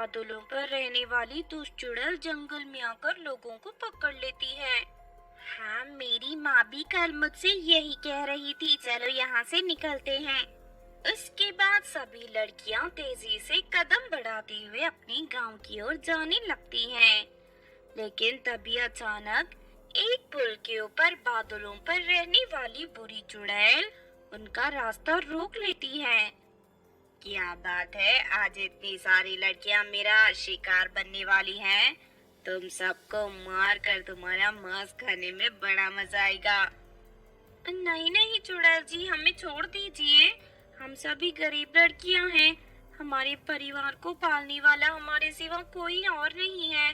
बादलों पर रहने वाली दुष्ट चुड़ैल जंगल में आकर लोगों को पकड़ लेती है। हाँ, मेरी माँ भी कल मुझसे यही कह रही थी, चलो यहाँ से निकलते हैं। उसके बाद सभी लड़कियाँ तेजी से कदम बढ़ाते हुए अपने गांव की ओर जाने लगती हैं। लेकिन तभी अचानक एक पुल के ऊपर बादलों पर रहने वाली बुरी चुड़ैल उनका रास्ता रोक लेती है। क्या बात है, आज इतनी सारी लड़कियां मेरा शिकार बनने वाली हैं। तुम सबको मार कर तुम्हारा मांस खाने में बड़ा मजा आएगा। नहीं नहीं चुड़ैल जी, हमें छोड़ दीजिए। हम सभी गरीब लड़कियां हैं। हमारे परिवार को पालने वाला हमारे सिवा कोई और नहीं है।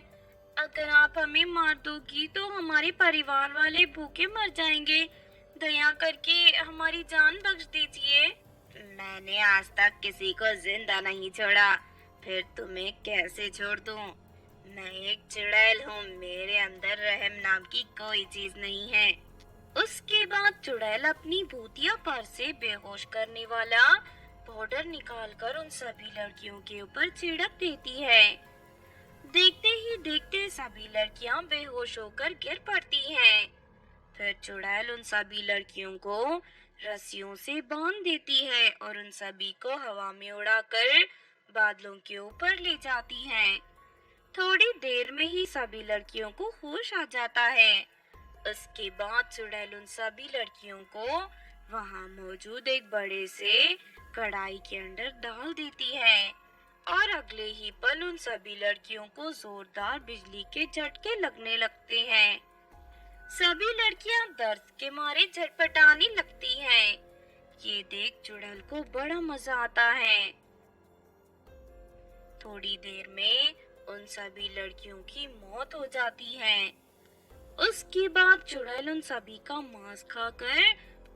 अगर आप हमें मार दोगी तो हमारे परिवार वाले भूखे मर जाएंगे। दया करके हमारी जान बख्श दीजिए। मैंने आज तक किसी को जिंदा नहीं छोड़ा, फिर तुम्हें कैसे छोड़ दूं? मैं एक चुड़ैल हूँ, मेरे अंदर रहम नाम की कोई चीज नहीं है। उसके बाद चुड़ैल अपनी भूतिया पर से बेहोश करने वाला पाउडर निकालकर उन सभी लड़कियों के ऊपर छिड़क देती है। देखते ही देखते सभी लड़कियां बेहोश होकर गिर पड़ती हैं। फिर चुड़ैल उन सभी लड़कियों को रस्सियों से बांध देती है और उन सभी को हवा में उड़ाकर बादलों के ऊपर ले जाती है। थोड़ी देर में ही सभी लड़कियों को होश आ जाता है। उसके बाद चुड़ैल उन सभी लड़कियों को वहां मौजूद एक बड़े से कढ़ाई के अंदर डाल देती है और अगले ही पल उन सभी लड़कियों को जोरदार बिजली के झटके लगने लगते हैं। सभी लड़कियां दर्द के मारे झटपटाने लगती हैं। ये देख चुड़ैल को बड़ा मजा आता है। थोड़ी देर में उन सभी लड़कियों की मौत हो जाती है। उसके बाद चुड़ैल उन सभी का मांस खाकर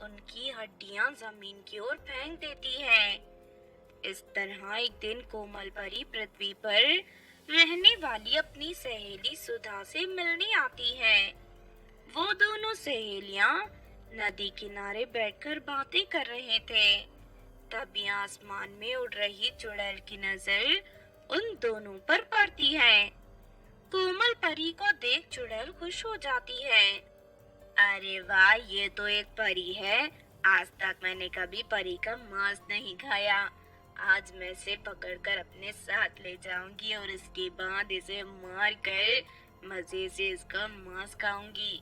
उनकी हड्डियां जमीन की ओर फेंक देती है। इस तरह एक दिन कोमल परी पृथ्वी पर रहने वाली अपनी सहेली सुधा से मिलने आती है। वो दोनों सहेलियां नदी किनारे बैठकर बातें कर रहे थे। तभी आसमान में उड़ रही चुड़ैल की नजर उन दोनों पर पड़ती है। कोमल परी को देख चुड़ैल खुश हो जाती है। अरे वाह, ये तो एक परी है। आज तक मैंने कभी परी का मांस नहीं खाया। आज मैं इसे पकड़कर अपने साथ ले जाऊंगी और इसके बाद इसे मार कर मजे से इसका मांस खाऊंगी।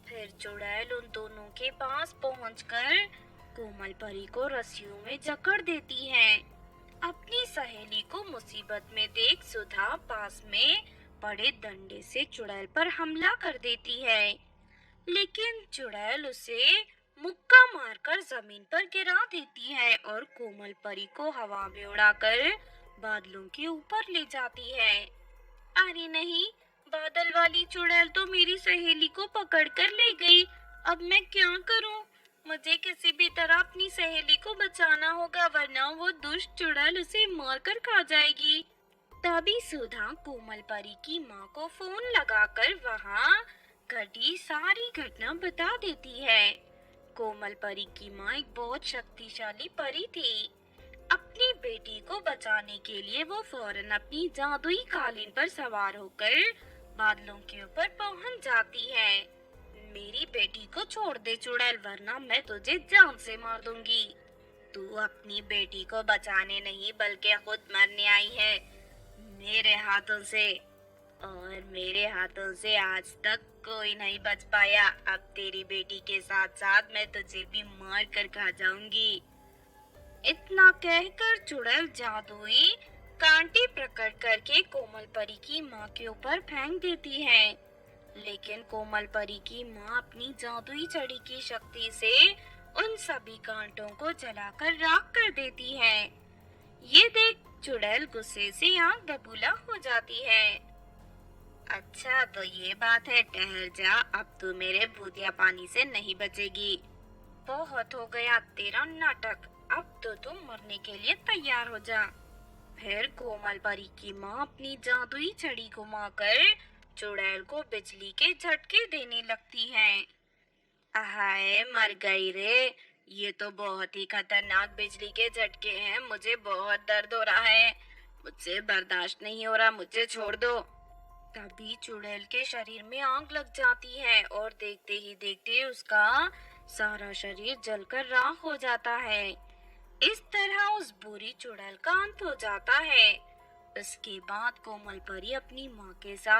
फिर चुड़ैल उन दोनों के पास पहुंचकर कोमल परी को रस्सियों में जकड़ देती है। अपनी सहेली को मुसीबत में देख सुधा पास में बड़े डंडे से चुड़ैल पर हमला कर देती है, लेकिन चुड़ैल उसे मुक्का मारकर जमीन पर गिरा देती है और कोमल परी को हवा में उड़ाकर बादलों के ऊपर ले जाती है। अरे नहीं, बादल वाली चुड़ैल तो मेरी सहेली को पकड़कर ले गई। अब मैं क्या करूं? मुझे किसी भी तरह अपनी सहेली को बचाना होगा, वरना वो दुष्ट चुड़ैल उसे मारकर खा जाएगी। तभी सुधा कोमल परी की माँ को फोन लगाकर वहाँ घटी सारी घटना बता देती है। कोमल परी की माँ एक बहुत शक्तिशाली परी थी। अपनी बेटी को बचाने के लिए वो फौरन अपनी जादुई कालीन पर सवार होकर बादलों के ऊपर पहुंच जाती है। मेरी बेटी को छोड़ दे चुड़ैल, वरना मैं तुझे जान से मार दूंगी। तू अपनी बेटी को बचाने नहीं बल्कि खुद मरने आई है मेरे हाथों से, और मेरे हाथों से आज तक कोई नहीं बच पाया। अब तेरी बेटी के साथ साथ मैं तुझे भी मार कर खा जाऊंगी। इतना कहकर चुड़ैल जादुई कांटे प्रकट करके कोमल परी की माँ के ऊपर फेंक देती है। लेकिन कोमल परी की माँ अपनी जादुई छड़ी की शक्ति से उन सभी कांटों को जलाकर राख कर देती है। ये देख चुड़ैल गुस्से से आग बबूला हो जाती है। अच्छा तो ये बात है, ठहर जा, अब तू मेरे भूतिया पानी से नहीं बचेगी। बहुत हो गया तेरा नाटक, अब तो तुम मरने के लिए तैयार हो जा। फिर कोमल परी की माँ अपनी जादुई छड़ी घुमाकर चुड़ैल को बिजली के झटके देने लगती है। हाय, मर गई रे। ये तो बहुत ही खतरनाक बिजली के झटके हैं, मुझे बहुत दर्द हो रहा है। मुझसे बर्दाश्त नहीं हो रहा, मुझे छोड़ दो। तभी चुड़ैल के शरीर में आग लग जाती है और देखते ही देखते उसका सारा शरीर जलकर राख हो जाता है। इस तरह उस बुरी चुड़ैल का अंत हो जाता है। उसके बाद कोमल परी अपनी माँ के साथ